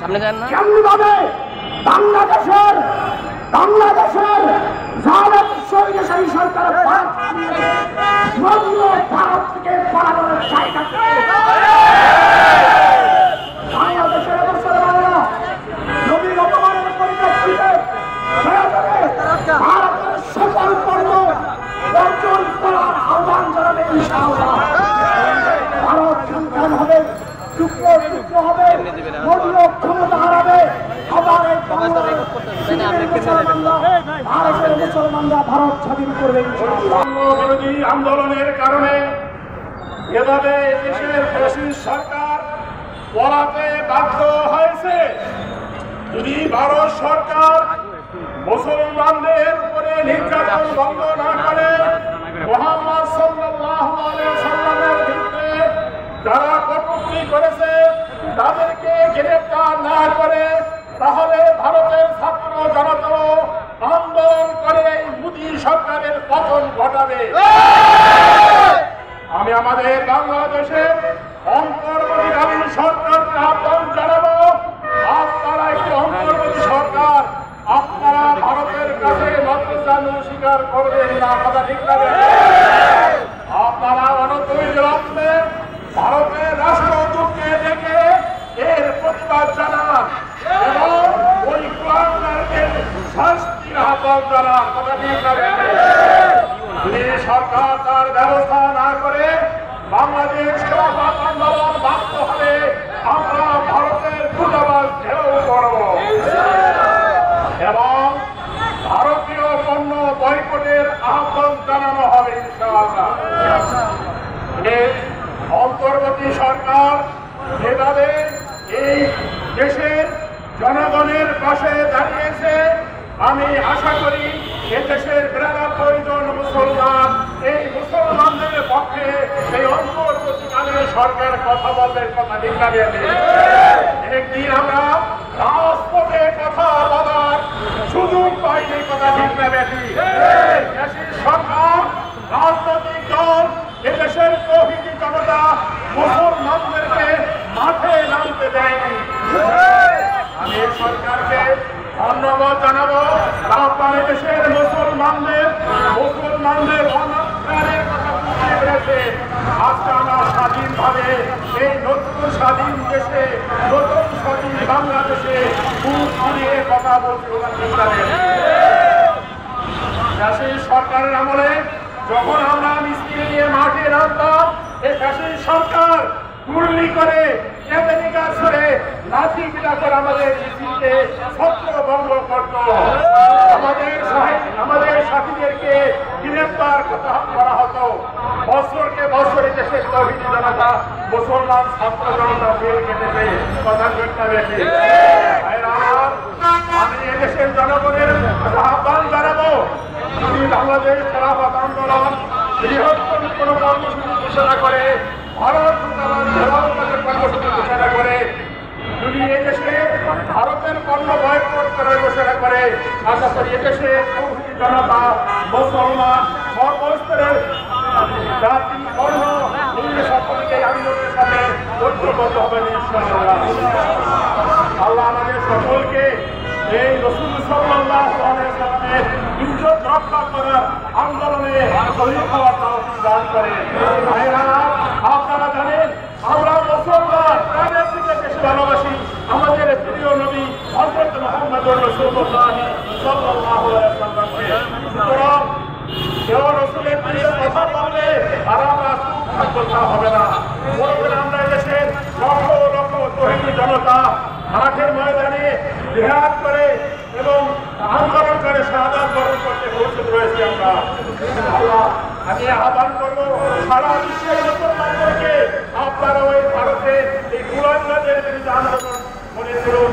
কেমনিভাবে বাংলাদেশের জালেম স্বৈরাচারী সরকার ভারত থেকে পালানোর জায়গা বাংলাদেশের মুসলমানেরা নবীর অপমানের পরিপ্রেক্ষিতে ভারতের সকল পণ্য বর্জন করার আহ্বান জানাবে ইনশাআল্লাহ। ভারত সংখ্যান হবে, টুকরো টুকরো হবে, মূল্য ক্ষমতা হারাবে। আবার এই ভারতের মুসলমানরা ভারত স্বাধীন করবে ইনশাআল্লাহ। বিরোধী আন্দোলনের কারণে এভাবে দেশের ফ্যাসিস্ট সরকার পলাতে বাধ্য হয়েছে। যদি ভারত সরকার মুসলমানদের উপরে নির্যাতন বন্ধ না করে, মুহাম্মদ সাল্লাল্লাহু আলাইহি সাল্লামের বিরুদ্ধে যারা কটূক্তি করেছে তাদেরকে গ্রেফতার না করে, তাহলে ভারতের ছাত্র জনতা আন্দোলন করে মোদী সরকারের পতন ঘটাবে। আমি আমাদের বাংলাদেশের অন্তর্বর্তীকালীন সরকারকে আহ্বান জানাবো, আপনারা একটি অন্তর্বর্তী সরকার, আপনারা ভারতের কাছে নতজানু স্বীকার করবেন না, কথা ঠিক লাগে। আপনারা অনতিবিলম্বে রাখবেন, ভারতের রাষ্ট্রদূতকে ডেকে এর প্রতিবাদ জানান এবং ওই কুলাঙ্গারদের শাস্তির আহ্বান জানান, কথা ঠিক লাগে। যদি সরকার তার ব্যবস্থা না করে বাংলাদেশ খেলাফত আন্দোলন বাধ্য হবে, আমরা ভারতের দূতাবাস ঘেরাও করব এবং ভারতীয় পণ্য বয়কটের আহ্বান জানানো হবে ইনশাআল্লাহ। অন্তর্বর্তী সরকার যেভাবে এই দেশের জনগণের পাশে দাঁড়িয়েছে, আমি আশা করি এদেশের ৯২ জন মুসলমান এই মুসলমানদের পক্ষে এই অন্তর্বর্তীকালীন সরকার কথা বলবেন, কথা ঠিক লাগে। একদিন আমরা রাজপথে কথা বলার সুযোগ পাইনি, কথা ঠিক না বেশি। সরকার রাজনৈতিক দল এদেশের তৌহিদি জনতা মুসলমানদেরকে মাঠে নামতে দেয়নি। আমি সরকারকে ধন্যবাদ জানাবো, আপনার দেশের মুসলমানদের অনাচারের কথা বুঝতে পেরেছে। আজকে আমরা স্বাধীনভাবে এই নতুন স্বাধীন দেশে, নতুন স্বাধীন বাংলাদেশে বুক ফুরিয়ে কথা বলতে সরকারের আমলে যখন আমরা মিস্ত্রি নিয়ে মাঠে নামতাম, এই ফ্যাসিস্ট সরকার গুলি করে কেদানিকা করে লাঠি পিটা করে আমাদের মিছিলকে ছত্রভঙ্গ করত। আমাদের সাথীদেরকে গ্রেফতার করা হতো। বছরকে বছরে দেশের তৌহিদি জনতা মুসলমান ছাত্র জনতা জেল কেটেছে, কথা ঘটনা বেশি। আমি এদেশের জনগণের আহ্বান জানাবো, যদি বাংলাদেশ খেলাফত আন্দোলন বৃহত্তম কোন কর্মসূচি ঘোষণা করে, ভারত কর্মসূচি ঘোষণা করে, যদি এদেশে ভারতের পণ্য বয়কট করার ঘোষণা করে, আশা করি এদেশে জনতা মুসলমান সর্বস্তরের জাতি বর্ণ সকলকে আন্দোলনের সাথে ঐক্যবদ্ধ হবেন ইনশাআল্লাহ। আল্লাহ আমাদের সকলকে এই রাসূল সাল্লাল্লাহু আলাইহি ওয়াসাল্লামের ইজ্জত রক্ষা করার আন্দোলনে শরীক হওয়ার তৌফিক দান করেন। আপনারা জানেন আমরা মুসলমান, প্রাণের থেকে দেশ ভালোবাসি আমাদের প্রিয় নবী হযরত মুহাম্মদুর রাসূলুল্লাহ সাল্লাল্লাহু আলাইহি ওয়াসাল্লামকে। সুতরাং কেউ রাসূলের প্রিয় কথা বললে আর আমরা কথা হবে না। আমরা দেশের লক্ষ লক্ষ তৌহিদি জনতা মাঠের ময়দানে জিহাদ করে এবং আন্দোলন করে শাহাদাত বরণ করতে প্রস্তুত রয়েছি আমরা। আল্লাহ, আমি আহ্বান করবো সারা বিশ্বের মুসলমানদেরকে, আপনারা ওই ভারতের এই কুলাঙ্গারদের বিরুদ্ধে আন্দোলন করে তুলুন।